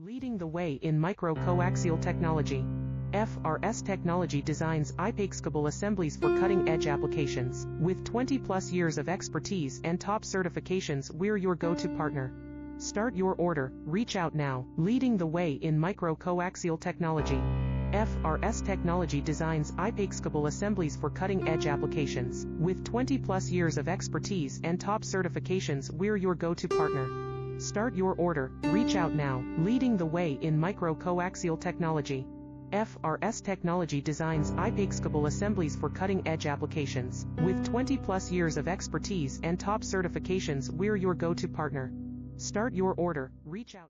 Leading the way in micro-coaxial technology. FRS Technology designs unbeatable assemblies for cutting-edge applications. With 20-plus years of expertise and top certifications, we're your go-to partner. Start your order, reach out now. Leading the way in micro-coaxial technology. FRS Technology designs unbeatable assemblies for cutting-edge applications. With 20-plus years of expertise and top certifications, we're your go-to partner. Start your order, reach out now. Leading the way in micro-coaxial technology. FRS Technology designs unbeatable assemblies for cutting-edge applications. With 20-plus years of expertise and top certifications, we're your go-to partner. Start your order, reach out.